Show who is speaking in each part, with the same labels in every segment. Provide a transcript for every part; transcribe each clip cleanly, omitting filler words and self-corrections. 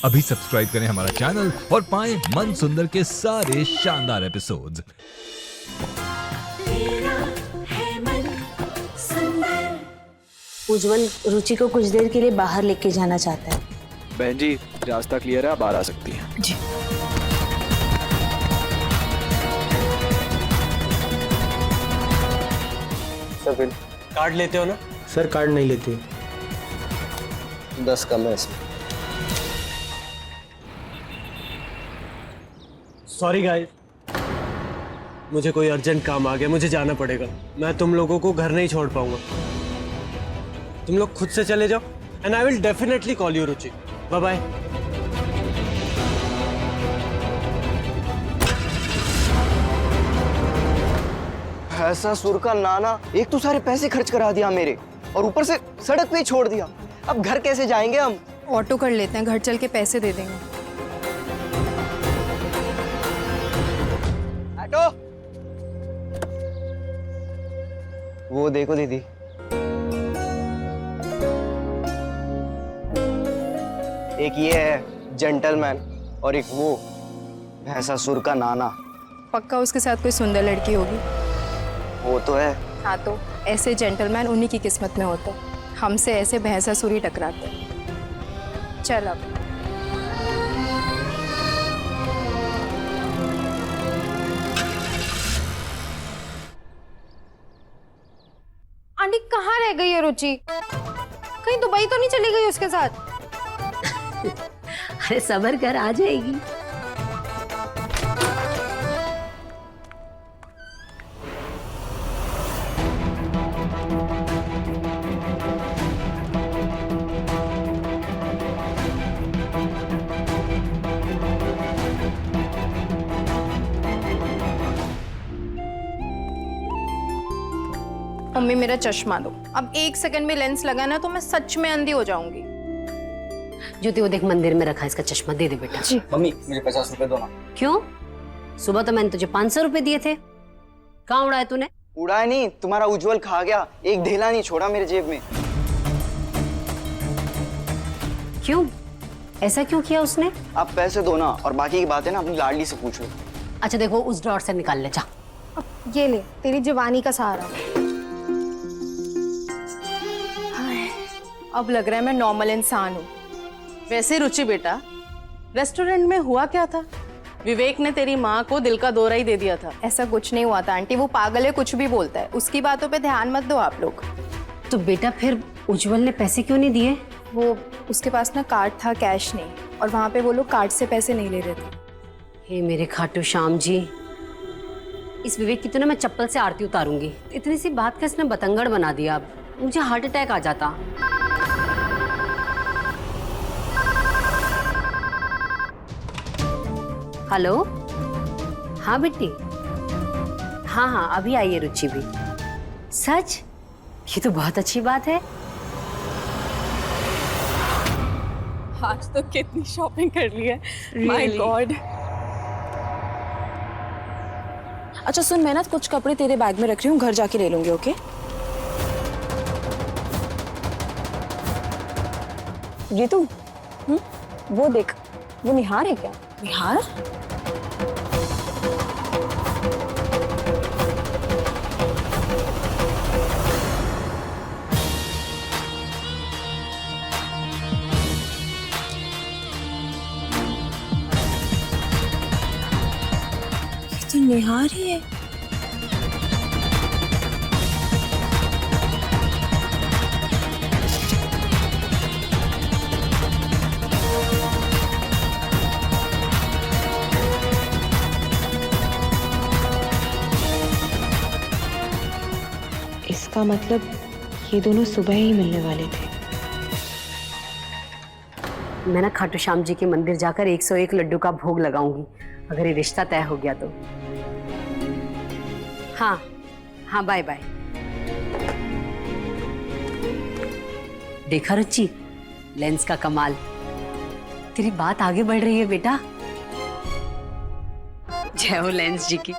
Speaker 1: अभी सब्सक्राइब करें हमारा चैनल और पाएं मन सुंदर के सारे शानदार एपिसोड्स।
Speaker 2: उज्जवल रुचि को कुछ देर के लिए बाहर लेके जाना चाहता है।
Speaker 3: बहन जी रास्ता क्लियर है, आप बाहर आ सकती हैं।
Speaker 2: जी।
Speaker 3: सर
Speaker 4: कार्ड लेते हो ना?
Speaker 5: सर कार्ड नहीं लेते।
Speaker 3: 10 कम है इसमें।
Speaker 4: सॉरी गाइस, मुझे कोई अर्जेंट काम आ गया, मुझे जाना पड़ेगा। मैं तुम लोगों को घर नहीं छोड़ पाऊंगा। तुम लोग खुद से चले जाओ and I will definitely call you Ruchi. Bye bye.
Speaker 6: ऐसा सुर का नाना, एक तो सारे पैसे खर्च करा दिया मेरे और ऊपर से सड़क पे ही छोड़ दिया। अब घर कैसे जाएंगे हम?
Speaker 7: ऑटो कर लेते हैं, घर चल के पैसे दे देंगे।
Speaker 6: ऑटो, वो देखो दीदी, एक ये है जेंटलमैन और एक वो भैंसासुर का नाना।
Speaker 7: पक्का उसके साथ कोई सुंदर लड़की होगी।
Speaker 6: वो तो है।
Speaker 7: हाँ तो ऐसे जेंटलमैन उन्हीं की किस्मत में होते हैं। हमसे ऐसे भैंसासुर ही टकराते हैं। चल अब आंटी कहाँ रह गई है रुचि? कहीं दुबई तो नहीं चली गई उसके साथ?
Speaker 2: अरे सब्र कर, आ जाएगी।
Speaker 7: मम्मी मेरा चश्मा दो। अब 1 सेकंड में लेंस लगाना तो मैं सच में अंधी हो जाऊंगी।
Speaker 2: ज्योति वो देख मंदिर में रखा है इसका चश्मा, दे दे बेटा।
Speaker 7: जी।
Speaker 6: मम्मी मुझे 50 रुपए दो ना।
Speaker 2: क्यों? सुबह तो मैंने तुझे 500 रुपए दिए थे, कहाँ उड़ाए तूने?
Speaker 6: उड़ाया नहीं, तुम्हारा उज्जवल खा गया। एक ढेला नहीं छोड़ा मेरे जेब में।
Speaker 2: क्यों? ऐसा क्यों किया उसने?
Speaker 6: आप पैसे दो ना और बाकी की बातें ना अपनी लाडली से पूछ लो।
Speaker 2: अच्छा देखो उस ड्रॉर से निकाल ले, जा।
Speaker 7: ये ले तेरी जवानी का सहारा। अब लग रहा है मैं नॉर्मल इंसान हूँ।
Speaker 8: वैसे रुचि बेटा, रेस्टोरेंट में हुआ क्या था? विवेक ने तेरी माँ को दिल का दौरा ही दे दिया था।
Speaker 7: ऐसा कुछ नहीं हुआ था आंटी, वो पागल है, कुछ भी बोलता है। उसकी बातों पे ध्यान मत दो आप लोग।
Speaker 2: तो बेटा फिर उज्जवल ने पैसे क्यों नहीं दिए?
Speaker 7: वो उसके पास ना कार्ड था, कैश नहीं, और वहाँ पे वो लोग कार्ड से पैसे नहीं ले रहे थे।
Speaker 2: हे मेरे खाटू श्याम जी, इस विवेक की तो ना मैं चप्पल से आरती उतारूंगी। इतनी सी बात का इसने बतंगड़ बना दिया। अब मुझे हार्ट अटैक आ जाता। हेलो, हाँ बेटी, हाँ हाँ अभी आई है रुचि भी। सच? ये तो बहुत अच्छी बात है।
Speaker 8: आज तो कितनी शॉपिंग कर ली है, माय गॉड।
Speaker 7: अच्छा सुन, मैं ना कुछ कपड़े तेरे बैग में रख रही हूँ, घर जाके ले लूंगी। ओके? रितु, वो देख, वो निहार है क्या? निहार? ये तो निहार ही है।
Speaker 9: इसका मतलब ये दोनों सुबह ही मिलने वाले थे।
Speaker 2: मैं ना खाटू श्याम जी के मंदिर जाकर 101 लड्डू का भोग लगाऊंगी, अगर ये रिश्ता तय हो गया तो। हाँ हाँ, बाय बाय। देखा रुचि, लेंस का कमाल। तेरी बात आगे बढ़ रही है बेटा। जय हो लेंस जी की।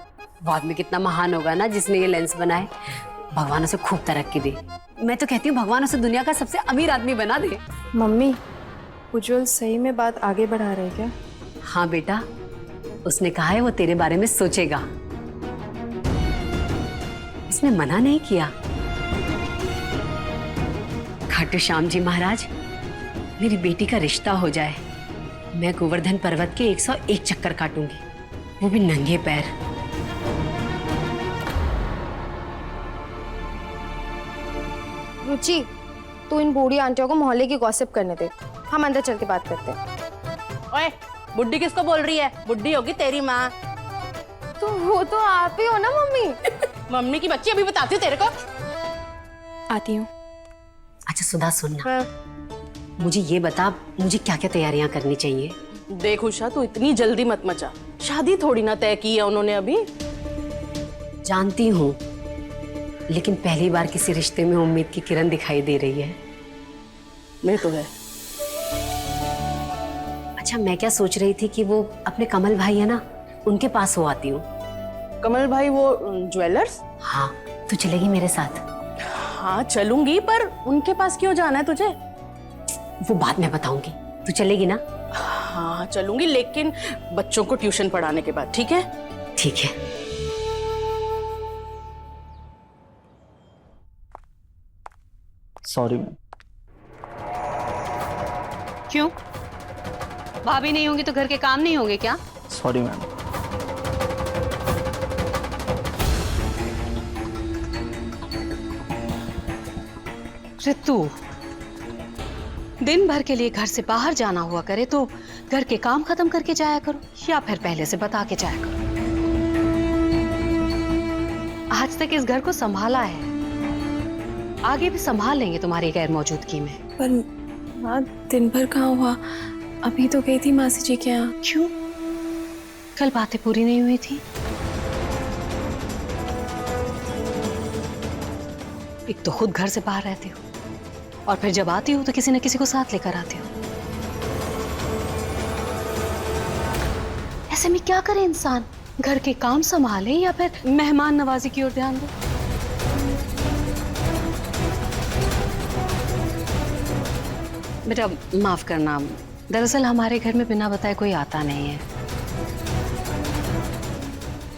Speaker 2: बाद में कितना महान होगा ना जिसने ये लेंस बनाए। भगवान उसे खूब तरक्की दे। मैं तो कहती हूँ भगवान उसे दुनिया का सबसे अमीर आदमी बना दे।
Speaker 7: मम्मी, उज्जवल सही में बात आगे बढ़ा रहे क्या?
Speaker 2: हाँ बेटा, उसने कहा है वो तेरे बारे में सोचेगा। उसने मना नहीं किया। खाटू श्याम जी महाराज, मेरी बेटी का रिश्ता हो जाए, मैं गोवर्धन पर्वत के 101 चक्कर काटूंगी, वो भी नंगे पैर।
Speaker 7: रुचि, तू इन बूढ़ी आंटियों को मोहल्ले की गॉसिप करने दे, हम अंदर चल के बात करते हैं।
Speaker 8: ओए, बुड्ढी किसको बोल रही है? बुड्ढी होगी तेरी माँ।
Speaker 7: तो वो तो आप ही हो ना मम्मी।
Speaker 8: मम्मी की बच्ची, अभी बताती हूँ तेरे को।
Speaker 7: आती हूँ।
Speaker 2: अच्छा सुधा, सुनना, मुझे ये बता, मुझे क्या क्या तैयारियां करनी चाहिए?
Speaker 8: देख उषा, तू इतनी जल्दी मत मचा, शादी थोड़ी ना तय की है उन्होंने अभी।
Speaker 2: जानती हूँ, लेकिन पहली बार किसी रिश्ते में उम्मीद की किरण दिखाई दे रही है।
Speaker 8: मैं तो है।
Speaker 2: अच्छा, मैं क्या सोच रही थी कि वो अपने कमल भाई है ना, उनके पास हो आती हूँ।
Speaker 8: कमल भाई वो ज्वेलर्स?
Speaker 2: हाँ, तू चलेगी मेरे साथ?
Speaker 8: हाँ चलूंगी, पर उनके पास क्यों जाना है तुझे?
Speaker 2: वो बाद में बताऊंगी, तू चलेगी ना?
Speaker 8: हाँ चलूंगी, लेकिन बच्चों को ट्यूशन पढ़ाने के बाद, ठीक है?
Speaker 2: ठीक है।
Speaker 6: Sorry ma'am.
Speaker 2: क्यों? भाभी नहीं होंगी तो घर के काम नहीं होंगे क्या?
Speaker 6: Sorry ma'am.
Speaker 2: ऋतु, दिन भर के लिए घर से बाहर जाना हुआ करे तो घर के काम खत्म करके जाया करो, या फिर पहले से बता के जाया करो। आज तक इस घर को संभाला है, आगे भी संभाल लेंगे तुम्हारी गैर मौजूदगी में।
Speaker 7: पर माँ, दिन भर कहाँ हुआ? अभी तो गई थी मासी जी के यहाँ।
Speaker 2: क्यों? कल बातें पूरी नहीं हुई थी? एक तो खुद घर से बाहर रहती हो, और फिर जब आती हो तो किसी न किसी को साथ लेकर आती हो। ऐसे में क्या करे इंसान? घर के काम संभाले या फिर मेहमान नवाजी की ओर ध्यान दे? बेटा माफ करना, दरअसल हमारे घर में बिना बताए कोई आता नहीं है।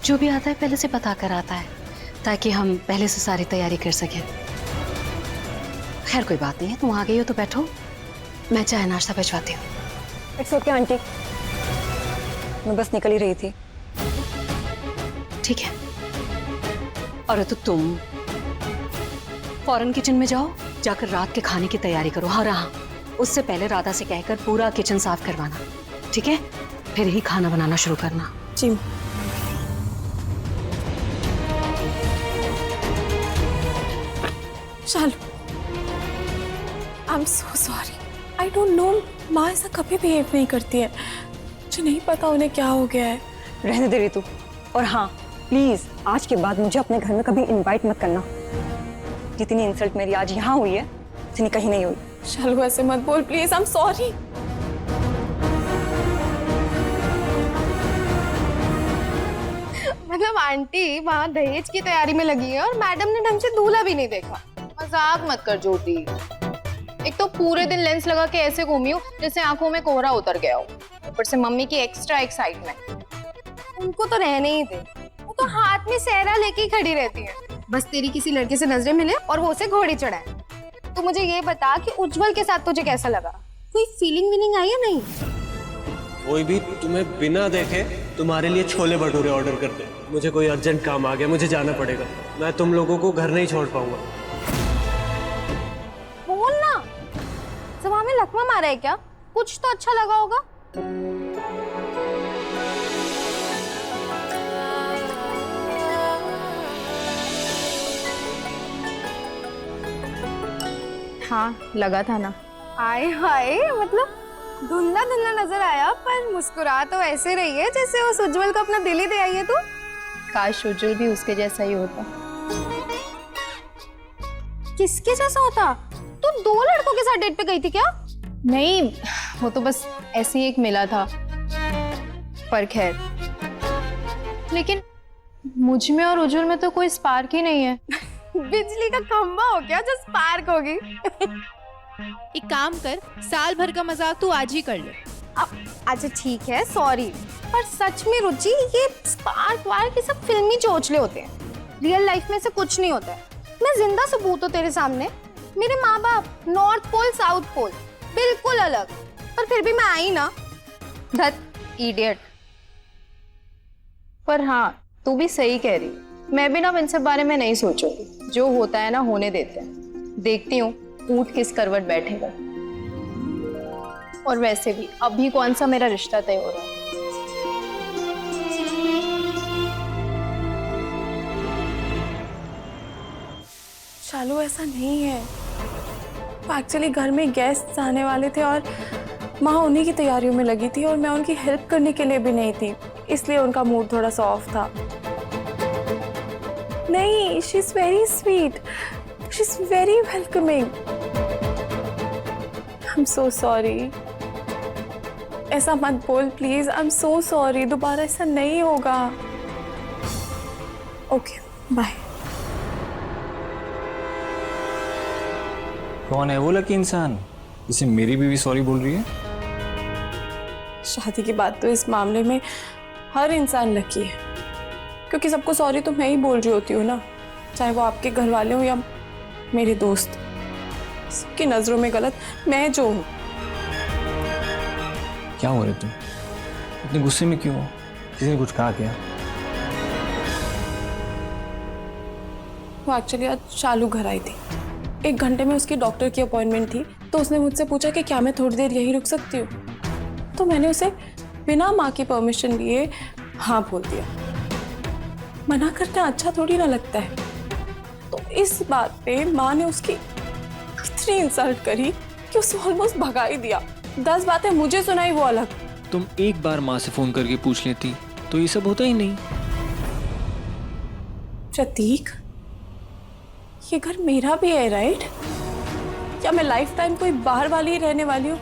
Speaker 2: जो भी आता है पहले से बता कर आता है, ताकि हम पहले से सारी तैयारी कर सकें। खैर कोई बात नहीं है, तुम आ गई हो तो बैठो, मैं चाय नाश्ता भिजवाती हूँ।
Speaker 5: इट्स ओके आंटी, मैं बस निकल ही रही थी।
Speaker 2: ठीक है। और तो तुम फौरन किचन में जाओ, जाकर रात के खाने की तैयारी करो। हाँ रहा, उससे पहले राधा से कहकर पूरा किचन साफ करवाना, ठीक है? फिर ही खाना बनाना शुरू करना।
Speaker 7: जी। चलो। आई am so sorry, I don't know, माँ ऐसा कभी बिहेव नहीं करती है। मुझे नहीं पता उन्हें क्या हो गया है।
Speaker 5: रहने दे रितु, और हाँ प्लीज आज के बाद मुझे अपने घर में कभी इनवाइट मत करना। जितनी इंसल्ट मेरी आज यहाँ हुई है उतनी कहीं नहीं हुई।
Speaker 7: चलो ऐसे मत बोल प्लीज, आई एम सॉरी। मतलब आंटी वहाँ दहेज की तैयारी में लगी है और मैडम ने ढंग से दूल्हा भी नहीं देखा। मजाक मत कर ज्योति। एक तो पूरे दिन लेंस लगा के ऐसे घूमी हूँ जैसे आंखों में कोहरा उतर गया हो, ऊपर से मम्मी की एक्स्ट्रा एक्साइटमेंट। उनको तो रहने ही दे, वो तो हाथ में सेहरा लेके ही खड़ी रहती है। बस तेरी किसी लड़के से नजरें मिले और वो उसे घोड़े चढ़ाए। तो मुझे ये बता कि उज्जवल के साथ तुझे कैसा लगा? कोई फीलिंग वीलिंग आई या नहीं?
Speaker 4: कोई भी तुम्हें बिना देखे तुम्हारे लिए छोले भटूरे ऑर्डर कर दे। मुझे कोई अर्जेंट काम आ गया, मुझे जाना पड़ेगा। मैं तुम लोगों को घर नहीं छोड़ पाऊंगा।
Speaker 7: बोल ना, जबान में लकवा मारा है क्या? कुछ तो अच्छा लगा होगा। हाँ लगा था ना। हाय हाय, मतलब धुंधला धुंधला नजर आया, पर मुस्कुरा तो ऐसे रही है जैसे उस उज्जवल को अपना दिल ही दे आई है। तू काश उज्जवल भी उसके जैसा ही होता। किसके जैसा होता? तू दो लड़कों के साथ डेट पे गई थी क्या? नहीं, वो तो बस ऐसे ही एक मिला था। पर खैर, लेकिन मुझ में और उज्जवल में तो कोई स्पार्क ही नहीं है। बिजली का खंभा हो क्या जो स्पार्क होगी? एक काम कर, साल भर का मजाक तू आज ही कर ले। अच्छा ठीक है, सॉरी, पर सच में रुचि, ये स्पार्क वार्क ये सब फिल्मी चोचले होते हैं, रियल लाइफ में से कुछ नहीं होता है। मैं जिंदा सबूत हूँ तेरे सामने। मेरे माँ बाप नॉर्थ पोल साउथ पोल बिल्कुल अलग, पर फिर भी मैं आई ना। धत इडियट। पर हाँ, तू भी सही कह रही, मैं भी ना इन सब बारे में नहीं सोचूंगी। जो होता है ना होने देते हैं, देखती हूँ ऊँट किस करवट बैठेगा। और वैसे भी अभी कौन सा मेरा रिश्ता तय हो रहा है।
Speaker 10: शालू, ऐसा नहीं है। एक्चुअली घर में गेस्ट आने वाले थे और माँ उन्हीं की तैयारियों में लगी थी और मैं उनकी हेल्प करने के लिए भी नहीं थी, इसलिए उनका मूड थोड़ा सा ऑफ था। नहीं, she is very sweet, she is very welcoming. I am so sorry. ऐसा मत बोल please, I am so sorry. दोबारा ऐसा नहीं होगा। Okay, bye.
Speaker 4: कौन है वो लकी इंसान जिसे मेरी बीवी सॉरी बोल रही है?
Speaker 10: शादी की बात तो इस मामले में हर इंसान लकी है, क्योंकि सबको सॉरी तो मैं ही बोल रही होती हूँ ना, चाहे वो आपके घर वाले हो या मेरे दोस्त। सबकी नजरों में गलत मैं जो हूँ।
Speaker 4: क्या हो रहे तुम? इतने गुस्से में क्यों हो? किसी ने कुछ कहा क्या?
Speaker 10: वो एक्चुअली आज शालू घर आई थी। 1 घंटे में उसकी डॉक्टर की अपॉइंटमेंट थी, तो उसने मुझसे पूछा कि क्या मैं थोड़ी देर यहीं रुक सकती हूँ। तो मैंने उसे बिना माँ की परमिशन लिए हाँ बोल दिया। मना करना अच्छा थोड़ी ना लगता है। तो इस बात पे माँ ने उसकी इतनी इंसल्ट करी कि उसे ऑलमोस्ट भगा ही दिया। 10 बातें मुझे सुनाई, वो अलग।
Speaker 4: तुम एक बार माँ से फोन करके पूछ लेती तो ये सब होता ही नहीं।
Speaker 10: प्रतीक, ये घर मेरा भी है राइट? क्या मैं लाइफ टाइम कोई बाहर वाली ही रहने वाली हूँ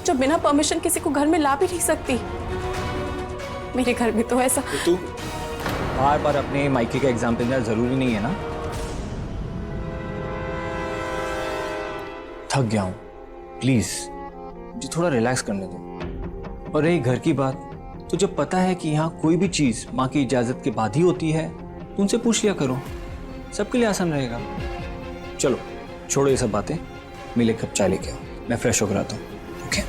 Speaker 10: जो बिना परमिशन किसी को घर में ला भी नहीं सकती? मेरे घर में तो ऐसा।
Speaker 4: तू बार बार अपने मायके का एग्जाम्पल देना जरूरी नहीं है ना। थक गया हूँ, प्लीज मुझे थोड़ा रिलैक्स करने दो। और रही घर की बात, तो जब पता है कि यहाँ कोई भी चीज माँ की इजाजत के बाद ही होती है, तो उनसे पूछ लिया करो, सबके लिए आसान रहेगा। चलो छोड़ो ये सब बातें, मिले कप चाय लेके आओ, मैं फ्रेश होकर आता हूँ। ओके?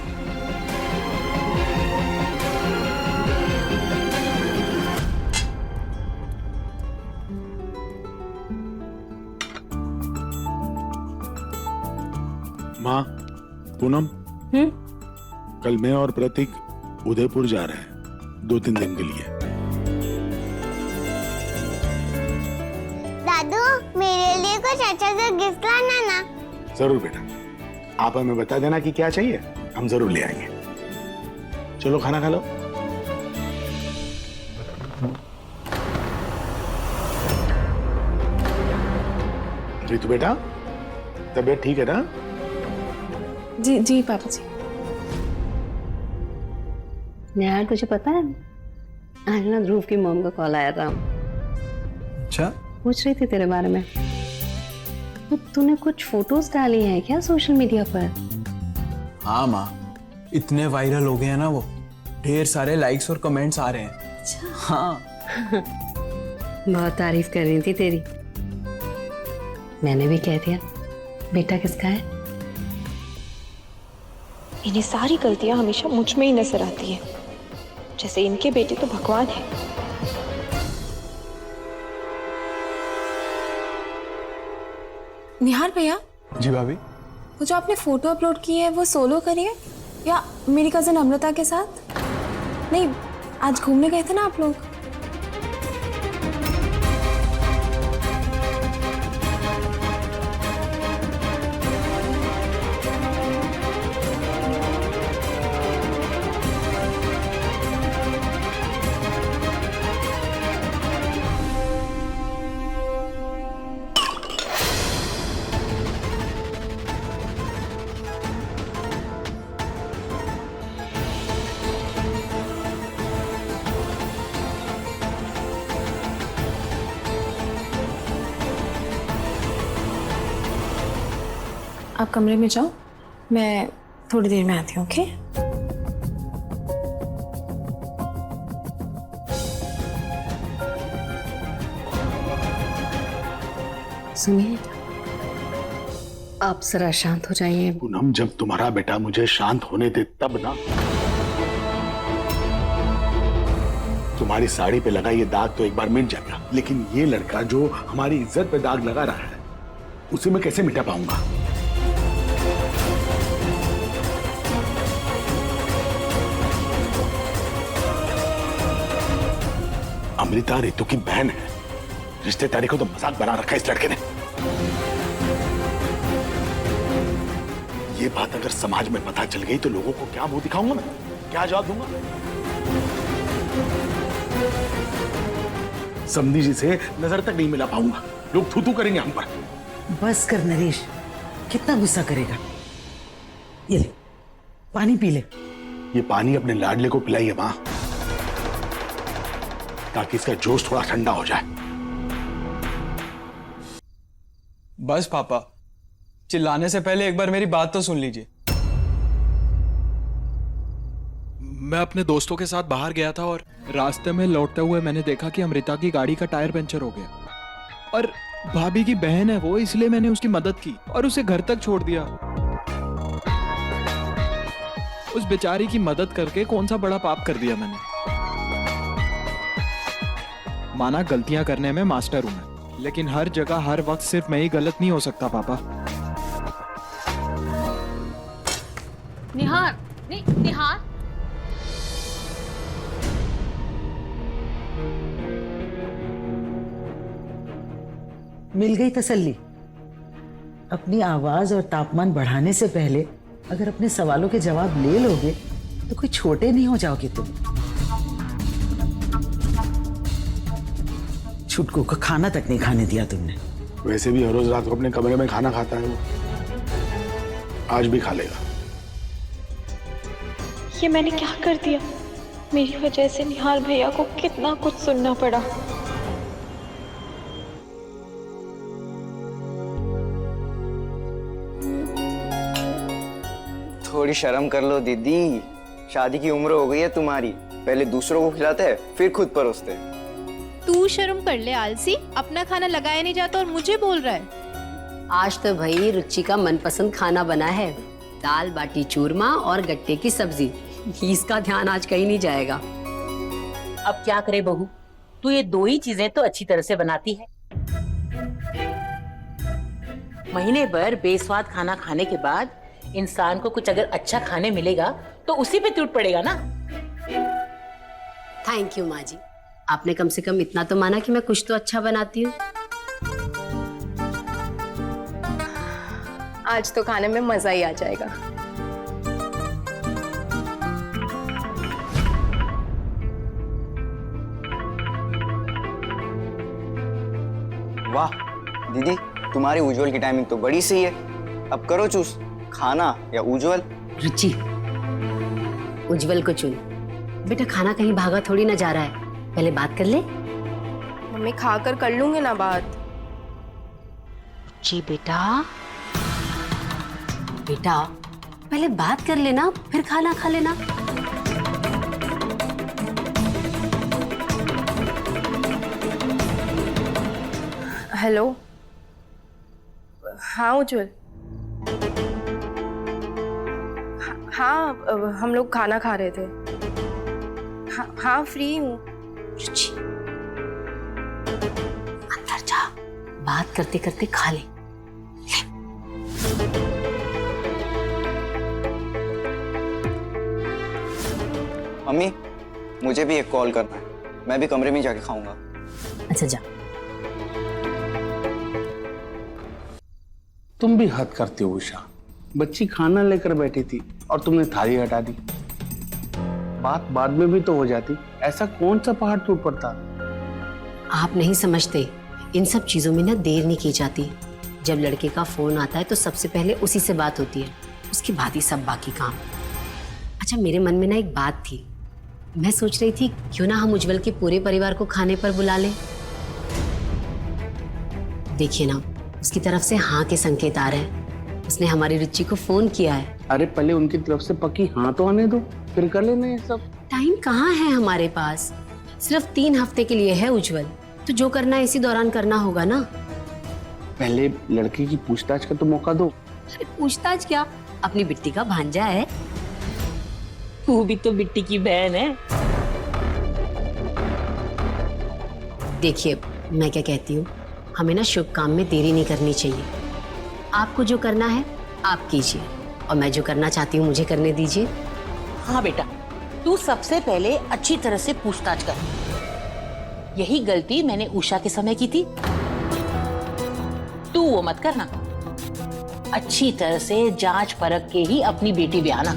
Speaker 11: माँ, पूनम, कल मैं और प्रतीक उदयपुर जा रहे हैं 2-3 दिन के लिए।
Speaker 12: दादू, मेरे लिए कुछ अच्छा सा गिफ्ट लाना ना।
Speaker 11: जरूर बेटा, आप हमें बता देना कि क्या चाहिए, हम जरूर ले आएंगे। चलो खाना खा लो। रितु बेटा, तबीयत ठीक है ना?
Speaker 10: जी जी पापा जी।
Speaker 2: यार तुझे पता है, आज ना ध्रुव की मॉम का कॉल आया था।
Speaker 3: अच्छा,
Speaker 2: पूछ रही थी तेरे बारे में। तो तूने कुछ फोटोज डाली हैं क्या सोशल मीडिया पर?
Speaker 3: हाँ माँ, इतने वायरल हो गए हैं ना वो, ढेर सारे लाइक्स और कमेंट्स आ रहे हैं।
Speaker 2: अच्छा।
Speaker 3: हाँ।
Speaker 2: बहुत तारीफ कर रही थी तेरी। मैंने भी कह दिया, बेटा किसका है?
Speaker 9: इन्हें सारी गलतियां हमेशा मुझ में ही नजर आती है, जैसे इनके बेटे तो भगवान है।
Speaker 10: निहार भैया,
Speaker 11: जी भाभी।
Speaker 10: वो जो आपने फोटो अपलोड की है वो सोलो करी है या मेरी कजिन अमृता के साथ? नहीं, आज घूमने गए थे ना आप लोग? आप कमरे में जाओ, मैं थोड़ी देर में आती हूँ, ओके?
Speaker 2: सुनिए, आप जरा शांत हो जाइए।
Speaker 11: पूनम, जब तुम्हारा बेटा मुझे शांत होने दे तब ना। तुम्हारी साड़ी पे लगा ये दाग तो एक बार मिट जाएगा, लेकिन ये लड़का जो हमारी इज्जत पे दाग लगा रहा है उसे मैं कैसे मिटा पाऊंगा? अमृता रितु की बहन है, रिश्तेदारी को तो मजाक बना रखा है इस लड़के ने। ये बात अगर समाज में पता चल गई तो लोगों को क्या मुंह दिखाऊंगा मैं, क्या जवाब दूंगा? समधी जी से नजर तक नहीं मिला पाऊंगा, लोग थू थू करेंगे हम पर।
Speaker 13: बस कर नरेश, कितना गुस्सा करेगा? ये ले, पानी पी ले।
Speaker 11: ये पानी अपने लाडले को पिलाइए मां, ताकि इसका जोश थोड़ा ठंडा हो जाए।
Speaker 3: बस पापा, चिल्लाने से पहले एक बार मेरी बात तो सुन लीजिए।
Speaker 14: मैं अपने दोस्तों के साथ बाहर गया था और रास्ते में लौटते हुए मैंने देखा कि अमृता की गाड़ी का टायर पंचर हो गया और भाभी की बहन है वो, इसलिए मैंने उसकी मदद की और उसे घर तक छोड़ दिया। उस बेचारी की मदद करके कौन सा बड़ा पाप कर दिया मैंने। माना गलतियां करने में मास्टर हूं मैं, लेकिन हर जगह हर वक्त सिर्फ मैं ही गलत नहीं हो सकता पापा।
Speaker 2: निहार, नहीं निहार,
Speaker 13: मिल गई तसल्ली। अपनी आवाज और तापमान बढ़ाने से पहले अगर अपने सवालों के जवाब ले लोगे तो कोई छोटे नहीं हो जाओगे तुम। छुटकू को खाना तक नहीं खाने दिया तुमने।
Speaker 11: वैसे भी हर रोज रात को अपने कमरे में खाना खाता है वो, आज भी खा लेगा।
Speaker 9: ये मैंने क्या कर दिया? मेरी वजह से निहार भैया को कितना कुछ सुनना पड़ा।
Speaker 6: थोड़ी शर्म कर लो दीदी, शादी की उम्र हो गई है तुम्हारी। पहले दूसरों को खिलाते हैं फिर खुद परोसते हैं।
Speaker 7: तू शर्म कर ले आलसी, अपना खाना लगाया नहीं जाता और मुझे बोल रहा है।
Speaker 2: आज तो भाई रुचि का मनपसंद खाना बना है, दाल बाटी चूरमा और गट्टे की सब्जी। इसका ध्यान आज कहीं नहीं जाएगा।
Speaker 15: अब क्या करे बहू, तू ये दो ही चीजें तो अच्छी तरह से बनाती है। महीने भर बेस्वाद खाना खाने के बाद इंसान को कुछ अगर अच्छा खाने मिलेगा तो उसी पे टूट पड़ेगा ना।
Speaker 2: थैंक यू माँ जी, आपने कम से कम इतना तो माना कि मैं कुछ तो अच्छा बनाती हूँ।
Speaker 10: आज तो खाने में मजा ही आ जाएगा।
Speaker 6: वाह दीदी, तुम्हारी उज्जवल की टाइमिंग तो बड़ी सही है। अब करो चूज, खाना या उज्जवल।
Speaker 2: रुचि, उज्जवल को चुन। बेटा खाना कहीं भागा थोड़ी ना जा रहा है, पहले बात कर ले।
Speaker 10: मम्मी खाकर कर लूंगी ना बात।
Speaker 2: जी बेटा, बेटा पहले बात कर लेना फिर खाना खा लेना।
Speaker 10: हेलो, हाँ उज्जवल। हाँ, हम लोग खाना खा रहे थे। हाँ फ्री हूँ।
Speaker 2: अंदर जा, बात करते करते खा ले।
Speaker 6: मम्मी, मुझे भी एक कॉल करना है, मैं भी कमरे में जाके खाऊंगा।
Speaker 2: अच्छा जा।
Speaker 16: तुम भी हद करती हो उषा, बच्ची खाना लेकर बैठी थी और तुमने थाली हटा दी। बात बाद में भी तो हो जाती, ऐसा कौन सा पहाड़ टूट पड़ता?
Speaker 2: आप नहीं समझते, इन सब चीजों में ना देर नहीं की जाती। जब लड़के का फोन आता है तो सबसे पहले उसी से बात होती है, उसके बाद ही सब बाकी काम। अच्छा, मेरे मन में ना एक बात थी, मैं सोच रही थी क्यों ना हम उज्जवल के पूरे परिवार को खाने पर बुला लें। देखिए ना, उसकी तरफ से हाँ के संकेत आ रहे हैं। उसने हमारी रुचि को फोन किया है।
Speaker 16: अरे पहले उनकी तरफ से पक्की हाँ तो आने दो, फिर कर लेना ये सब।
Speaker 2: टाइम कहाँ है हमारे पास, सिर्फ 3 हफ्ते के लिए है उज्जवल, तो जो करना है इसी दौरान करना होगा ना।
Speaker 16: पहले लड़के की पूछताछ का तो मौका दो।
Speaker 2: अरे पूछताछ क्या, अपनी बिट्टी का भांजा है। वो भी तो बिट्टी की बहन है। देखिए मैं क्या कहती हूँ, हमें ना शुभ काम में देरी नहीं करनी चाहिए। आपको जो करना है आप कीजिए, और मैं जो करना चाहती हूँ मुझे करने दीजिए।
Speaker 15: हाँ बेटा, तू सबसे पहले अच्छी तरह से पूछताछ कर। यही गलती मैंने उषा के समय की थी, तू वो मत करना। अच्छी तरह से जांच परख के ही अपनी बेटी ब्याहना।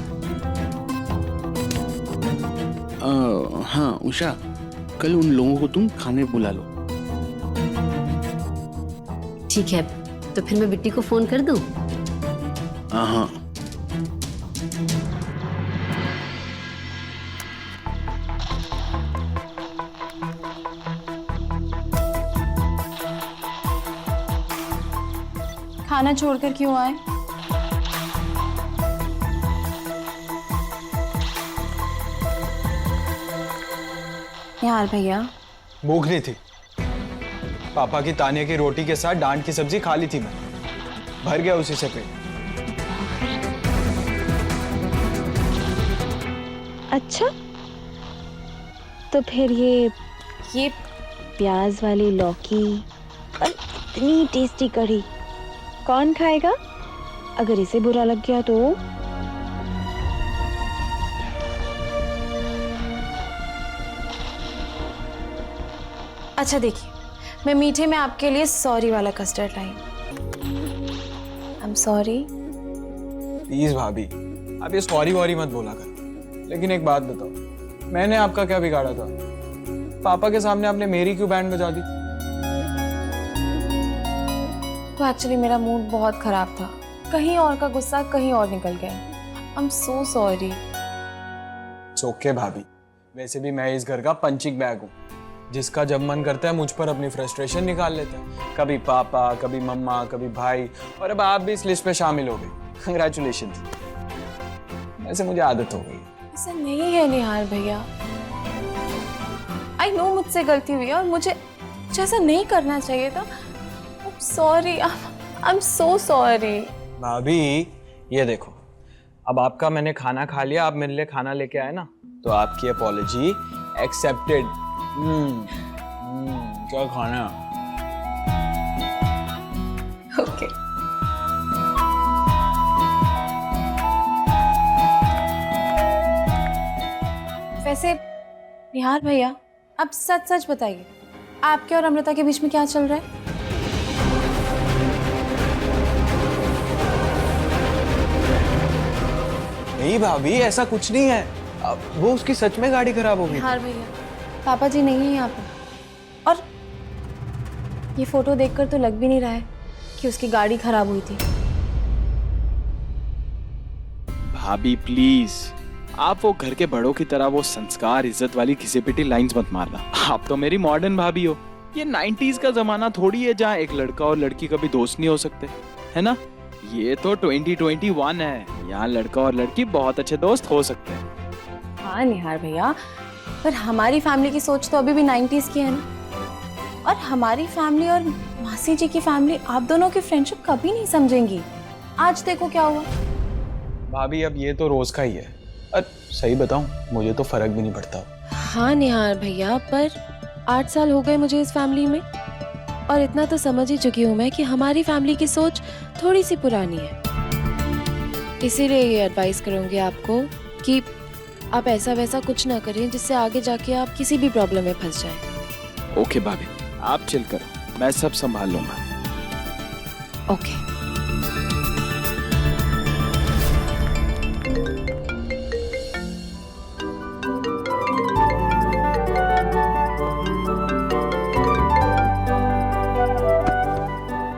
Speaker 16: हाँ उषा, कल उन लोगों को तुम खाने बुला लो।
Speaker 2: ठीक है, तो फिर मैं बिट्टी को फोन कर दूं?
Speaker 16: हाँ।
Speaker 10: खाना छोड़कर क्यों आए? यार भैया,
Speaker 3: भूख नहीं थी। पापा की तानिया की रोटी के साथ डांट की सब्जी खा ली थी मैं, भर गया उसी से पेट।
Speaker 9: अच्छा, तो फिर ये प्याज वाली लौकी और इतनी टेस्टी कढ़ी कौन खाएगा? अगर इसे बुरा लग गया तो?
Speaker 10: अच्छा देखिए, मैं मीठे में आपके लिए सॉरी वाला custard lie. I am sorry.
Speaker 3: Please भाभी, आप ये सॉरी वॉरी मत बोला कर। लेकिन एक बात बताओ, मैंने आपका क्या बिगाड़ा था? पापा के सामने आपने मेरी क्यों बैंड बजा दी?
Speaker 10: तो एक्चुअली मेरा मूड बहुत खराब था, कहीं और का गुस्सा कहीं और निकल गया। आई एम सो सॉरी।
Speaker 3: ओके भाभी, वैसे भी मैं इस घर का पंचिंग बैग हूँ, जिसका जब मन करता है मुझ पर अपनी फ्रस्ट्रेशन निकाल लेता है। कभी पापा, कभी मम्मा, कभी भाई, और अब आप भी इस लिस्ट पे शामिल हो गए। कंग्रेचुलेशन। वैसे मुझे आदत हो गई।
Speaker 10: ऐसा नहीं है निहार भैया, आई नो मुझसे गलती हुई है और मुझे ऐसा नहीं करना चाहिए था। Sorry, I am so sorry.
Speaker 3: भाभी ये देखो, अब आपका मैंने खाना खा लिया, आप मेरे लिए खाना लेके आए ना, तो आपकी अपॉलॉजी एक्सेप्टेड। क्या खाना?
Speaker 10: ओके। वैसे निहार भैया, अब सच सच बताइए, आपके और अमृता के बीच में क्या चल रहा है?
Speaker 3: नहीं भाभी, ऐसा कुछ नहीं है। अब वो उसकी सच में गाड़ी खराब हो गई।
Speaker 10: निहार भैया, पापा जी नहीं है यहाँ पे, और ये फोटो देखकर तो लग भी नहीं रहा है कि उसकी गाड़ी खराब हुई थी।
Speaker 14: भाभी प्लीज, आप वो घर के बड़ों की तरह वो संस्कार इज्जत वाली घिसे पिटी लाइंस मत मारना। आप तो मेरी मॉडर्न भाभी हो। ये 90s का जमाना थोड़ी है जहाँ एक लड़का और लड़की कभी दोस्त नहीं हो सकते, है ना? ये तो 2021 है, यहाँ लड़का और लड़की बहुत अच्छे दोस्त हो सकते हैं।
Speaker 10: हाँ निहार भैया, पर हमारी फैमिली की सोच तो अभी भी 90s की है ना, और हमारी फैमिली और मासी जी की फैमिली आप दोनों की फ्रेंडशिप कभी नहीं समझेंगी। आज देखो क्या हुआ।
Speaker 3: भाभी अब ये तो रोज का ही है। सही बताऊं, मुझे तो फर्क भी नहीं पड़ता।
Speaker 10: हाँ निहार भैया, पर 8 साल हो गए मुझे इस फैमिली में, और इतना तो समझ ही चुकी हूँ मैं कि हमारी फैमिली की सोच थोड़ी सी पुरानी है। इसीलिए ये एडवाइस करूँगी आपको कि आप ऐसा वैसा कुछ ना करें जिससे आगे जाके आप किसी भी प्रॉब्लम में फंस जाएं।
Speaker 14: ओके भाभी, आप चिल करो, मैं सब संभाल लूंगा।
Speaker 10: ओके।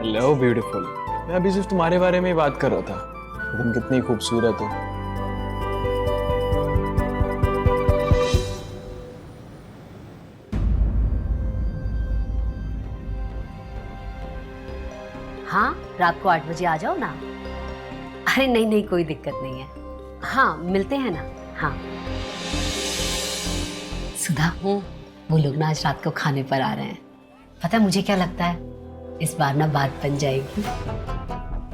Speaker 3: हेलो ब्यूटीफुल, मैं अभी सिर्फ तुम्हारे बारे में ही बात कर रहा था, तुम कितनी खूबसूरत हो।
Speaker 2: हाँ, रात को 8 बजे आ जाओ ना। अरे नहीं नहीं, कोई दिक्कत नहीं है। हाँ मिलते हैं ना। हाँ सुधा, वो लोग ना आज रात को खाने पर आ रहे हैं। पता है मुझे क्या लगता है, इस बार ना बात बन जाएगी।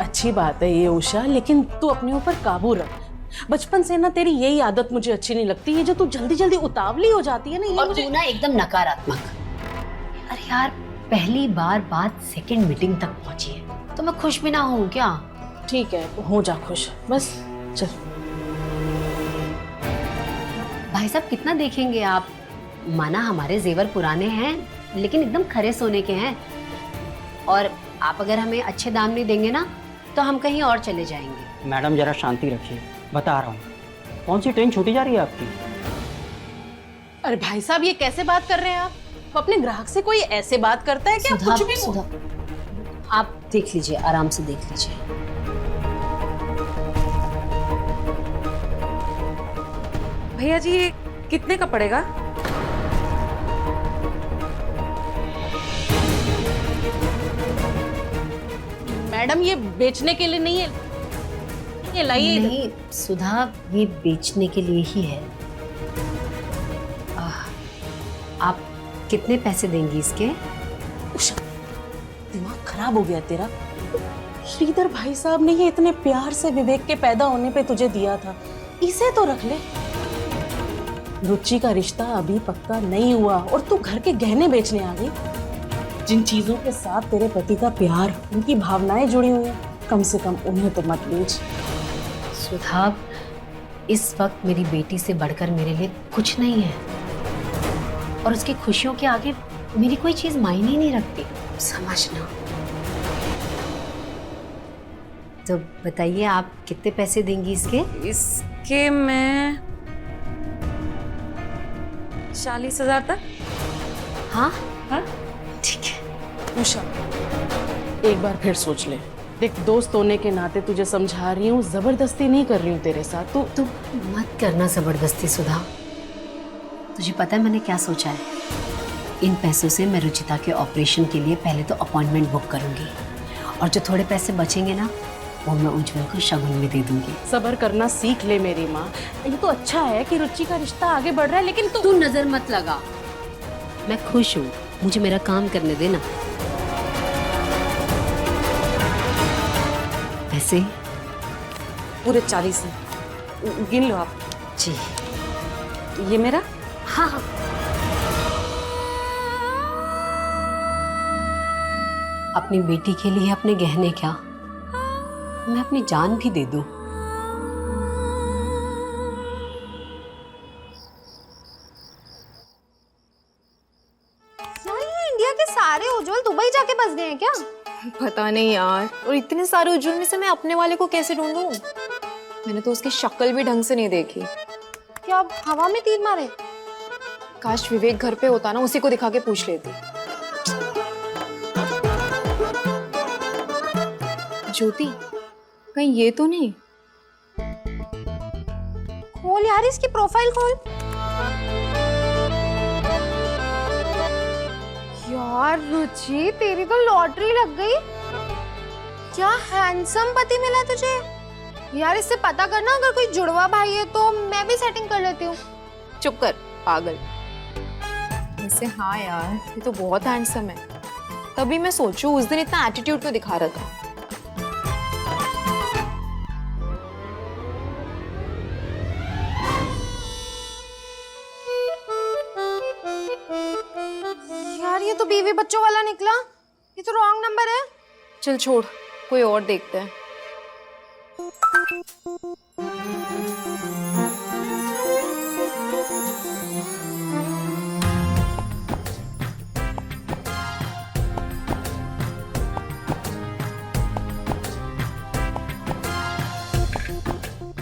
Speaker 8: अच्छी बात है ये उषा, लेकिन तू अपने ऊपर काबू रख। बचपन से ना तेरी यही आदत मुझे अच्छी नहीं लगती, ये जो तू जल्दी जल्दी उतावली हो जाती है ना, ये
Speaker 2: और
Speaker 8: मुझे
Speaker 2: तू ना एकदम नकारात्मक। अरे यार, पहली बार बात सेकंड मीटिंग तक पहुंची है तो मैं खुश भी ना हूँ क्या?
Speaker 8: ठीक है, हो जा खुश, बस चल।
Speaker 2: भाई साहब कितना देखेंगे आप? माना हमारे जेवर पुराने हैं लेकिन एकदम खरे सोने के हैं, और आप अगर हमें अच्छे दाम नहीं देंगे ना तो हम कहीं और चले जाएंगे।
Speaker 17: मैडम जरा शांति रखिए, बता रहा हूँ। कौन सी ट्रेन छूटी जा रही है आपकी?
Speaker 8: अरे भाई साहब ये कैसे बात कर रहे हैं आप? अपने ग्राहक से कोई ऐसे बात करता है कि आप कुछ भी
Speaker 2: सुधा, आप देख लीजिए, आराम से देख लीजिए।
Speaker 10: भैया जी ये कितने का पड़ेगा?
Speaker 8: मैडम ये बेचने के लिए नहीं है, ये लाइए।
Speaker 2: नहीं सुधा, ये बेचने के लिए ही है। आप कितने पैसे देंगी इसके?
Speaker 8: उषा, दिमाग खराब हो गया तेरा। श्रीधर भाई साहब ने ये इतने प्यार से विवेक के पैदा होने पे तुझे दिया था, इसे तो रख ले। रुचि का रिश्ता अभी पक्का नहीं हुआ और तू घर के गहने बेचने आ गई। जिन चीजों के साथ तेरे पति का प्यार, उनकी भावनाएं जुड़ी हुई हैं, कम से कम उन्हें तो मत बेच।
Speaker 2: सुधा, इस वक्त मेरी बेटी से बढ़कर मेरे लिए कुछ नहीं है, और उसकी खुशियों के आगे मेरी कोई चीज मायने ही नहीं रखती, समझना। तो बताइए आप कितने पैसे देंगी इसके?
Speaker 10: इसके मैं 40,000 तक।
Speaker 2: हाँ
Speaker 10: हाँ
Speaker 2: ठीक है।
Speaker 8: उषा, एक बार फिर सोच ले। देख, दोस्त होने के नाते तुझे समझा रही हूँ, जबरदस्ती नहीं कर रही हूँ तेरे साथ।
Speaker 2: तू मत करना जबरदस्ती सुधा। तुझे पता है मैंने क्या सोचा है? इन पैसों से मैं रुचिता के ऑपरेशन के लिए पहले तो अपॉइंटमेंट बुक करूंगी, और जो थोड़े पैसे बचेंगे ना वो मैं उज्जवल को शगुन में दे दूंगी।
Speaker 8: सब्र करना सीख ले मेरी माँ। ये तो अच्छा है कि रुचि का रिश्ता आगे बढ़ रहा है, लेकिन
Speaker 2: तू नजर मत लगा। मैं खुश हूँ, मुझे मेरा काम करने देना। ऐसे
Speaker 10: पूरे 40 हैं। गिन लो आप।
Speaker 2: जी।
Speaker 10: ये मेरा?
Speaker 2: हाँ हाँ। अपनी बेटी के लिए अपने गहने क्या, मैं अपनी जान भी दे दूं।
Speaker 7: इंडिया के सारे उज्जवल दुबई जाके बस गए हैं क्या?
Speaker 10: पता नहीं यार, और इतने सारे उज्जवल में से मैं अपने वाले को कैसे ढूंढूं? मैंने तो उसकी शक्ल भी ढंग से नहीं देखी।
Speaker 7: क्या अब हवा में तीर मारे?
Speaker 10: काश विवेक घर पे होता ना, उसी को दिखा के पूछ लेती। ज्योति, कहीं ये तो नहीं?
Speaker 7: खोल यार इसकी प्रोफाइल खोल। यार रुचि, तेरी तो लॉटरी लग गई। क्या हैंडसम पति मिला तुझे। यार इससे पता करना, अगर कोई जुड़वा भाई है तो मैं भी सेटिंग कर लेती हूँ।
Speaker 10: चुप कर पागल। वैसे हाँ यार, ये तो बहुत हैंडसम है। तभी मैं सोचूं उस दिन इतना एटीट्यूड क्यों दिखा रहा था।
Speaker 7: यार ये तो बीवी बच्चों वाला निकला, ये तो रॉन्ग नंबर है।
Speaker 10: चल छोड़, कोई और देखते हैं।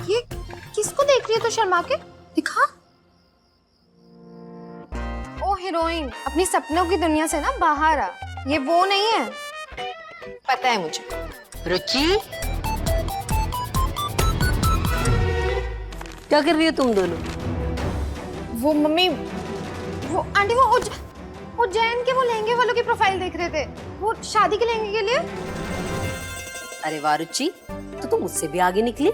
Speaker 7: ये किसको देख रही है तो शर्मा के? दिखा। ओ हीरोइन, अपनी सपनों की दुनिया से ना बाहर आ, ये वो नहीं है।
Speaker 10: पता है मुझे।
Speaker 2: रुचि, क्या कर रही हो तुम दोनों?
Speaker 10: वो मम्मी,
Speaker 7: वो आंटी, वो उज्जैन के वो लहंगे वालों की प्रोफाइल देख रहे थे, वो शादी के लहंगे के लिए।
Speaker 2: अरे वाह रुचि,
Speaker 18: तो तुम मुझसे भी आगे निकली।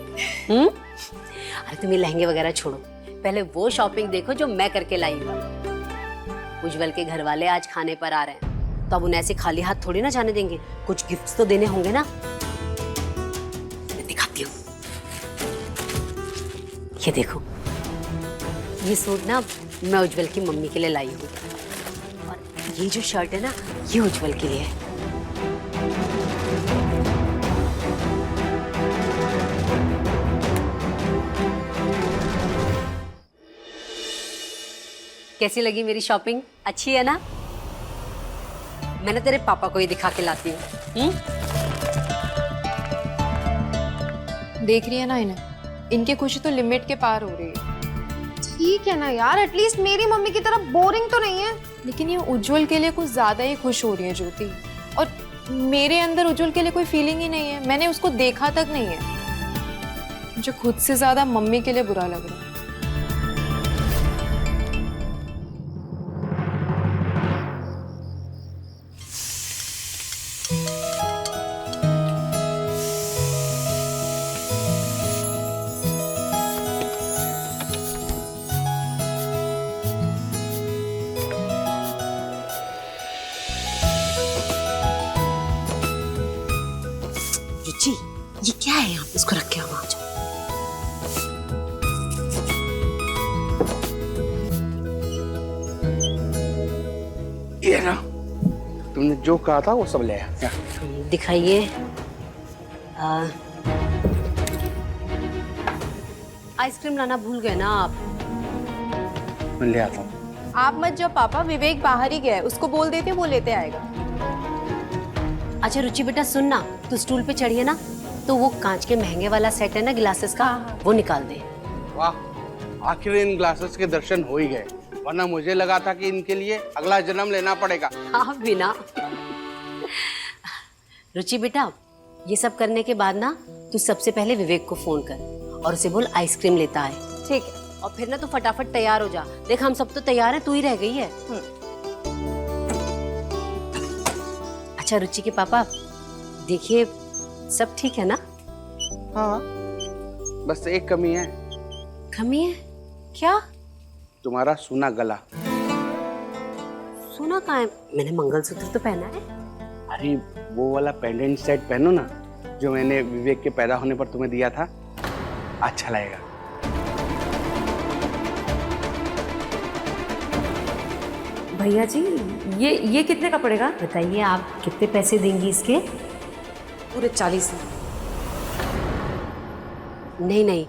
Speaker 18: अरे तुम ये लहंगे वगैरह छोड़ो, पहले वो शॉपिंग देखो जो मैं करके लाई हूँ। उज्जवल के घर वाले आज खाने पर आ रहे हैं, तो अब उन्हें ऐसे खाली हाथ थोड़ी ना जाने देंगे, कुछ गिफ्ट्स तो देने होंगे ना। मैं दिखाती हूँ, ये देखो, ये सूट ना मैं उज्जवल की मम्मी के लिए लाई हूँ, और ये जो शर्ट है ना, ये उज्जवल के लिए है। कैसी लगी मेरी शॉपिंग? अच्छी है ना? मैंने तेरे पापा को ही दिखा के लाती हूँ।
Speaker 7: देख रही है ना इन्हें, इनकी खुशी तो लिमिट के पार हो रही है। ठीक है ना यार, एटलीस्ट मेरी मम्मी की तरह बोरिंग तो नहीं है। लेकिन ये उज्जवल के लिए कुछ ज्यादा ही खुश हो रही है ज्योति, और मेरे अंदर उज्जवल के लिए कोई फीलिंग ही नहीं है। मैंने उसको देखा तक नहीं है। मुझे खुद से ज्यादा मम्मी के लिए बुरा लग रहा है।
Speaker 18: रुचि, ये क्या है यहाँ पे? इसको रख के आओ, आ जाओ।
Speaker 16: ये ना, तुमने जो कहा था वो सब ले आया।
Speaker 18: दिखाइए। आइसक्रीम लाना भूल गए ना आप?
Speaker 16: मैं ले आता हूँ।
Speaker 7: आप मत जाओ पापा, विवेक बाहर ही गया है, उसको बोल देते वो लेते आएगा।
Speaker 18: अच्छा रुचि बेटा सुन ना, तू स्टूल पे चढ़िए ना, तो वो कांच के महंगे वाला सेट है ना ग्लासेस का, वो निकाल दे।
Speaker 16: वाह, आखिर इन ग्लासेस के दर्शन हो ही गए, वरना मुझे लगा था कि इनके लिए अगला जन्म लेना पड़ेगा।
Speaker 18: हाँ बिना। रुचि बेटा, ये सब करने के बाद ना तू सबसे पहले विवेक को फोन कर और उसे बोल आइसक्रीम लेता है, ठीक है? और फिर ना तू फटाफट तैयार हो जा। देख हम सब तो तैयार हैं, तू ही रह गई है। अच्छा रुचि के पापा, देखिए सब ठीक है ना?
Speaker 16: हाँ, बस एक कमी है।
Speaker 18: कमी है? क्या?
Speaker 16: तुम्हारा सोना गला।
Speaker 18: सोना कहाँ है? मैंने मंगलसूत्र तो पहना है।
Speaker 16: अरे वो वाला पेंडेंट सेट पहनो ना, जो मैंने विवेक के पैदा होने पर तुम्हें दिया था, अच्छा लगेगा।
Speaker 18: भैया जी, ये कितने का पड़ेगा? बताइए आप कितने पैसे देंगी इसके?
Speaker 8: पूरे 40।
Speaker 18: नहीं नहीं,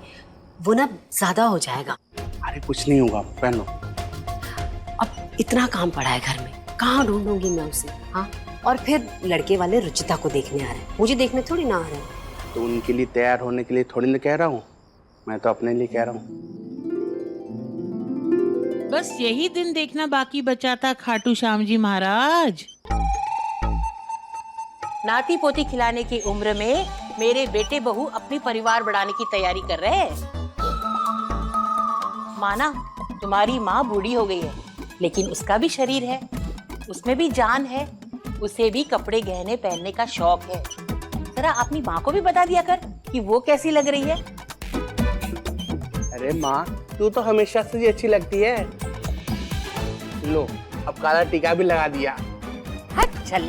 Speaker 18: वो ना ज्यादा हो जाएगा।
Speaker 16: अरे कुछ नहीं होगा, पहन लो।
Speaker 18: अब इतना काम पड़ा है घर में, कहाँ ढूंढूंगी मैं उसे? हाँ, और फिर लड़के वाले रुचिता को देखने आ रहे हैं, मुझे देखने थोड़ी ना आ रहे हैं।
Speaker 16: तो उनके लिए तैयार होने के लिए थोड़ी ना कह रहा हूँ, मैं तो अपने लिए कह रहा हूँ।
Speaker 15: बस यही दिन देखना बाकी बचा था खाटू श्याम जी महाराज। नाती पोती खिलाने की उम्र में मेरे बेटे बहू अपनी परिवार बढ़ाने की तैयारी कर रहे हैं। माना तुम्हारी माँ बूढ़ी हो गई है, लेकिन उसका भी शरीर है, उसमें भी जान है, उसे भी कपड़े गहने पहनने का शौक है। जरा अपनी माँ को भी बता दिया कर कि वो कैसी लग रही है।
Speaker 16: अरे माँ, तू तो हमेशा से ही अच्छी लगती है। लो, अब काला टीका भी लगा दिया।
Speaker 18: हट चल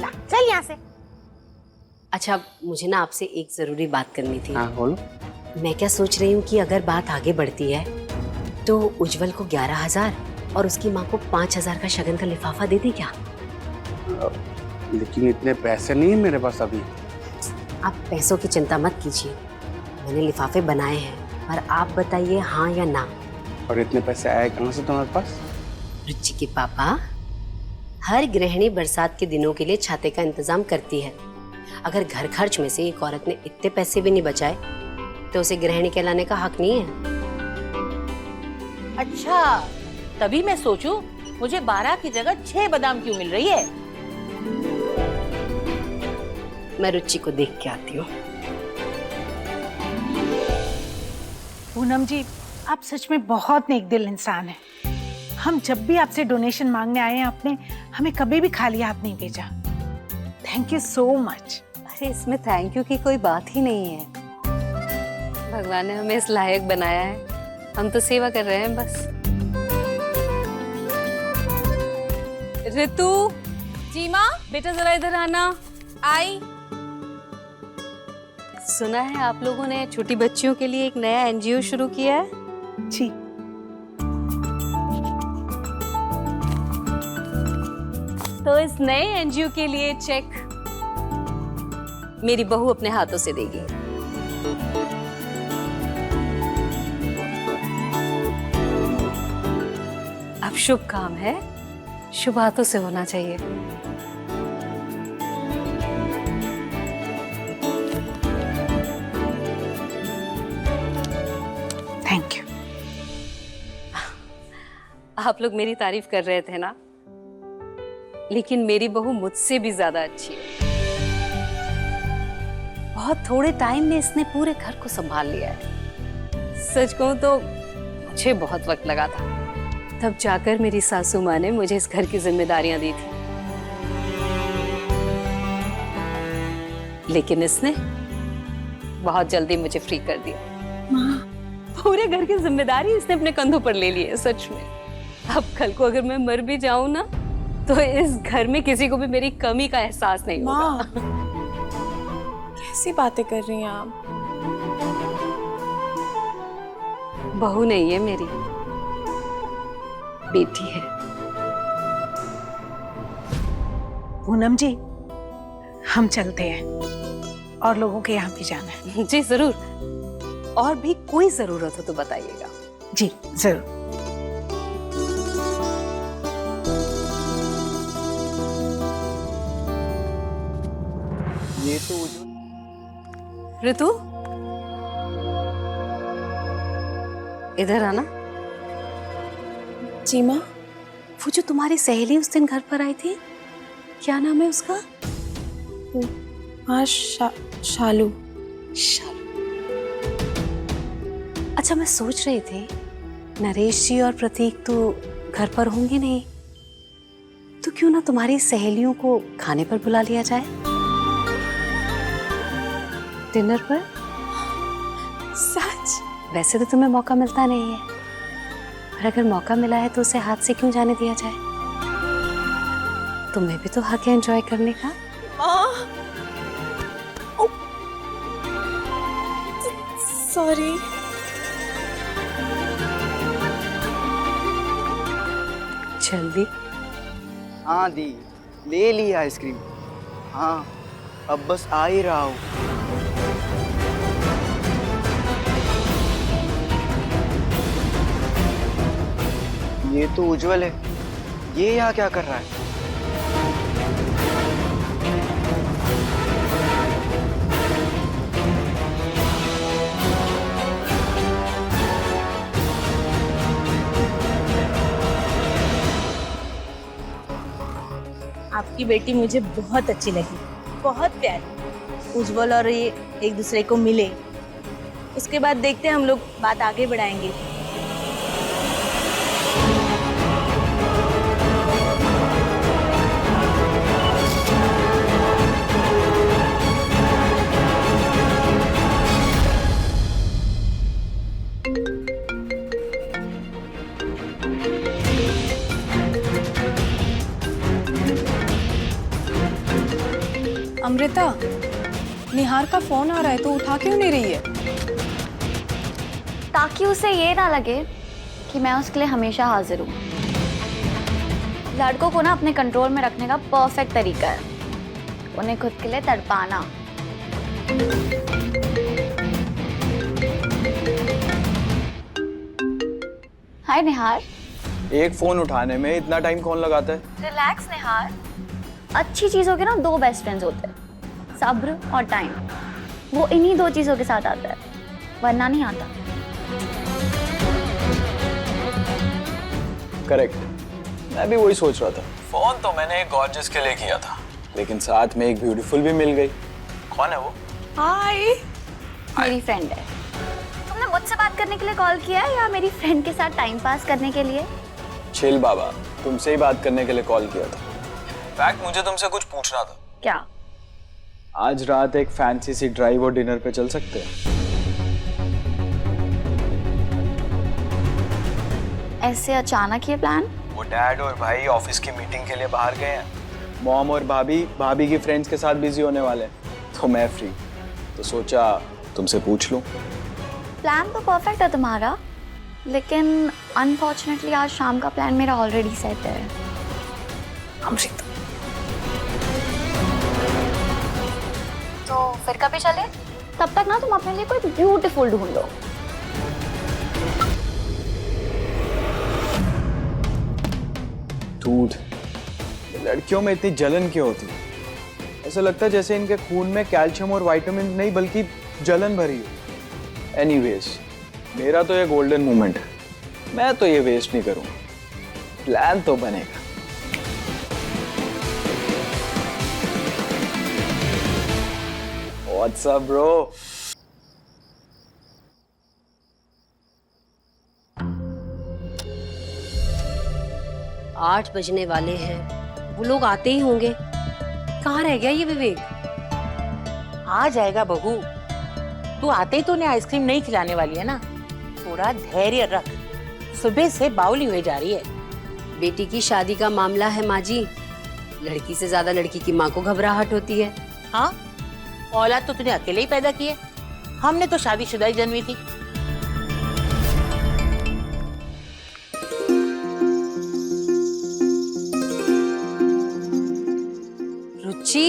Speaker 18: यहाँ से। अच्छा, मुझे ना आपसे एक जरूरी बात करनी थी।
Speaker 16: हाँ बोलो।
Speaker 18: मैं क्या सोच रही हूँ कि अगर बात आगे बढ़ती है तो उज्जवल को 11,000 और उसकी माँ को 5,000 का शगन का लिफाफा दे दी क्या?
Speaker 16: लेकिन इतने पैसे नहीं है मेरे पास अभी।
Speaker 18: आप पैसों की चिंता मत कीजिए, मैंने लिफाफे बनाए हैं, और आप बताइए हाँ या ना।
Speaker 16: और इतने पैसे आए कहाँ से तुम्हारे पास?
Speaker 18: रुचि के पापा, हर गृहिणी बरसात के दिनों के लिए छाते का इंतजाम करती है। अगर घर खर्च में से एक औरत ने इतने पैसे भी नहीं बचाए तो उसे गृहिणी कहलाने का हक नहीं है।
Speaker 15: अच्छा, तभी मैं सोचूं मुझे 12 की जगह 6 बादाम क्यों मिल रही है।
Speaker 18: मैं रुचि को देख के आती हूँ।
Speaker 19: पूनम जी, आप सच में बहुत नेक दिल इंसान हैं। हम जब भी आपसे डोनेशन मांगने आए हैं, आपने हमें कभी भी खाली हाथ नहीं भेजा। Thank you so much.
Speaker 2: अरे इसमें थैंक यू की कोई बात ही नहीं है। भगवान ने हमें इस लायक बनाया है, हम तो सेवा कर रहे हैं बस। ऋतु,
Speaker 10: जी माँ।
Speaker 2: बेटा जरा इधर आना।
Speaker 10: आई।
Speaker 2: सुना है आप लोगों ने छोटी बच्चियों के लिए एक नया एनजीओ शुरू किया है?
Speaker 19: जी।
Speaker 2: तो इस नए एनजीओ के लिए चेक मेरी बहू अपने हाथों से देगी। अब शुभ काम है, शुभ हाथों से होना चाहिए।
Speaker 19: Thank you.
Speaker 2: आप लोग मेरी तारीफ कर रहे थे ना, लेकिन मेरी बहू मुझसे भी ज्यादा अच्छी है। बहुत थोड़े टाइम में इसने पूरे घर को संभाल लिया है। सच कहूं तो मुझे बहुत वक्त लगा था, तब जाकर मेरी सासू माँ ने मुझे इस घर की जिम्मेदारियां दी थी, लेकिन इसने बहुत जल्दी मुझे फ्री कर दिया। माँ, पूरे घर की जिम्मेदारी इसने अपने कंधों पर ले ली है सच में। अब कल को अगर मैं मर भी जाऊं ना, तो इस घर में किसी को भी मेरी कमी का एहसास नहीं होगा।
Speaker 10: कैसी बातें कर रही हैं आप?
Speaker 2: बहू नहीं है मेरी, बेटी है।
Speaker 19: पूनम जी, हम चलते हैं और लोगों के यहाँ भी जाना है।
Speaker 2: जी जरूर, और भी कोई जरूरत हो तो बताइएगा।
Speaker 19: जी जरूर।
Speaker 3: ये तो
Speaker 2: ऋतु, इधर आना।
Speaker 10: जी माँ।
Speaker 2: वो जो तुम्हारी सहेली उस दिन घर पर आई थी, क्या नाम है उसका?
Speaker 10: हाँ, शालू।
Speaker 2: अच्छा, मैं सोच रही थी नरेश जी और प्रतीक तो घर पर होंगे नहीं, तो क्यों ना तुम्हारी सहेलियों को खाने पर बुला लिया जाए, डिनर पर।
Speaker 10: सच?
Speaker 2: वैसे तो तुम्हें मौका मिलता नहीं है, पर अगर मौका मिला है तो उसे हाथ से क्यों जाने दिया जाए? तुम्हें भी तो हक है एंजॉय करने का।
Speaker 10: सॉरी।
Speaker 2: जल्दी।
Speaker 6: हाँ दी, ले ली आइसक्रीम। हाँ, अब बस आ ही रहा हूँ। ये तो उज्जवल है, ये यहाँ क्या कर रहा है?
Speaker 8: आपकी बेटी मुझे बहुत अच्छी लगी, बहुत प्यारी। उज्जवल और ये एक दूसरे को मिले, उसके बाद देखते हैं हम लोग बात आगे बढ़ाएंगे।
Speaker 10: अमृता, निहार का फोन आ रहा है तो उठा क्यों नहीं रही है?
Speaker 20: ताकि उसे ये ना लगे कि मैं उसके लिए हमेशा हाजिर हूँ। लड़कों को ना अपने कंट्रोल में रखने का परफेक्ट तरीका है उन्हें खुद के लिए तड़पाना। हाय निहार।
Speaker 3: एक फोन उठाने में इतना टाइम कौन लगाता है?
Speaker 20: रिलैक्स निहार, अच्छी चीजों के ना दो बेस्ट फ्रेंड्स होते हैं, सब्र और टाइम। वो इन्हीं दो चीजों के साथ आता है, वरना नहीं आता।
Speaker 3: करेक्ट, मैं भी वही सोच रहा था। फोन तो मैंने एक गॉर्जियस के लिए किया था, लेकिन साथ में एक ब्यूटीफुल भी मिल गई। कौन है वो?
Speaker 20: हाय, मेरी फ्रेंड है। तुमने मुझसे बात करने के लिए कॉल किया है या मेरी फ्रेंड के साथ टाइम पास करने के लिए?
Speaker 3: चिल बाबा, तुमसे ही बात करने के लिए कॉल किया था। फैक्ट, मुझे तुमसे कुछ पूछना था।
Speaker 20: क्या?
Speaker 3: आज रात एक फैंसी सी ड्राइव और डिनर पे चल सकते हैं?
Speaker 20: ऐसे अचानक ये प्लान?
Speaker 3: वो डैड और भाई ऑफिस की मीटिंग के लिए बाहर गए हैं। मॉम और भाभी की फ्रेंड्स के साथ बिजी होने वाले हैं, तो मैं फ्री, तो सोचा तुमसे पूछ लूं।
Speaker 20: प्लान तो परफेक्ट है तुम्हारा, लेकिन अनफॉर्चुनेटली आज शाम का प्लान मेरा ऑलरेडी सेट है। अमृता, तो फिर कभी चले? तब तक ना तुम अपने लिए कोई ब्यूटीफुल ढूंढ लो।
Speaker 3: दूध, लड़कियों में इतनी जलन क्यों होती है? ऐसा लगता है जैसे इनके खून में कैल्शियम और विटामिन नहीं बल्कि जलन भरी हो। एनीवेज, मेरा तो ये गोल्डन मोमेंट है, मैं तो ये वेस्ट नहीं करूंगा। प्लान तो बनेगा। What's up, bro?
Speaker 18: आठ बजने वाले हैं, वो लोग आते ही होंगे। कहाँ रह गया ये विवेक?
Speaker 15: आ जाएगा बहू, तू आते ही तो उन्हें आइसक्रीम नहीं खिलाने वाली है ना। थोड़ा धैर्य रख, सुबह से बाउली हुई जा रही है।
Speaker 18: बेटी की शादी का मामला है माँ जी, लड़की से ज्यादा लड़की की माँ को घबराहट होती है।
Speaker 15: हाँ, औलाद तो तूने अकेले ही पैदा की है, हमने तो शादीशुदा ही जन्मी थी।
Speaker 18: रुचि,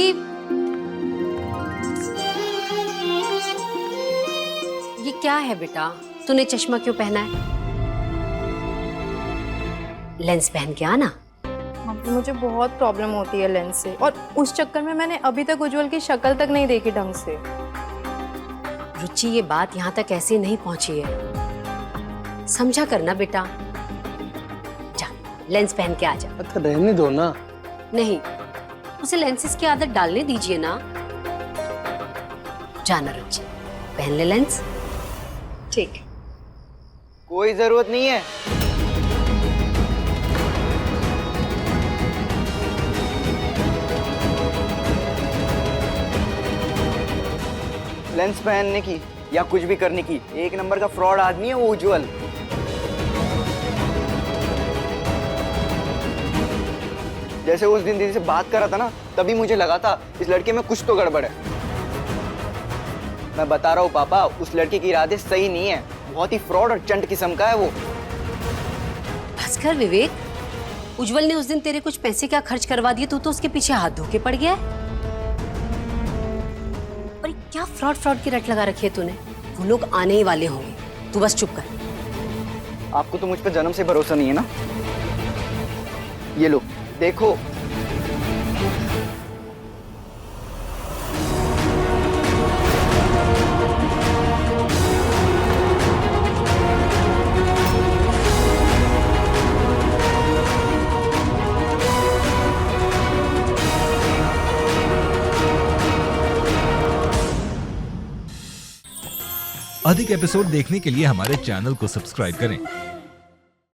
Speaker 18: ये क्या है बेटा? तूने चश्मा क्यों पहना है? लेंस पहन के आना।
Speaker 7: मम्मी, मुझे बहुत प्रॉब्लम होती है लेंस से, और उस चक्कर में मैंने अभी तक उज्जवल की शक्ल तक नहीं देखी ढंग से।
Speaker 18: रुचि, ये बात यहाँ तक ऐसे नहीं पहुंची है, समझा करना बेटा। जा, लेंस पहन के आ जा।
Speaker 4: अच्छा रहने दो ना।
Speaker 18: नहीं, उसे लेंसेज की आदत डालने दीजिए ना। जाना रुचि, पहन ले लेंस। ठीक,
Speaker 6: कोई जरूरत नहीं है। लेंस पहनने की या कुछ भी करने की, एक नंबर का फ्रॉड आदमी है वो उज्जवल। जैसे उस दिन दीदी से बात कर रहा था ना, तभी मुझे लगा था इस लड़के में कुछ तो गड़बड़ है। मैं बता रहा हूँ पापा, उस लड़के के इरादे सही नहीं है, बहुत ही फ्रॉड और चंट किस्म का है वो।
Speaker 18: बस कर विवेक, उज्जवल ने उस दिन तेरे कुछ पैसे क्या खर्च करवा दिए, तू तो उसके पीछे हाथ धो के पड़ गया है। और क्या फ्रॉड की रट लगा रखी है तूने? वो लोग आने ही वाले होंगे, तू बस चुप कर।
Speaker 6: आपको तो मुझ पर जन्म से भरोसा नहीं है ना। ये लो देखो,
Speaker 1: अधिक एपिसोड देखने के लिए हमारे चैनल को सब्सक्राइब करें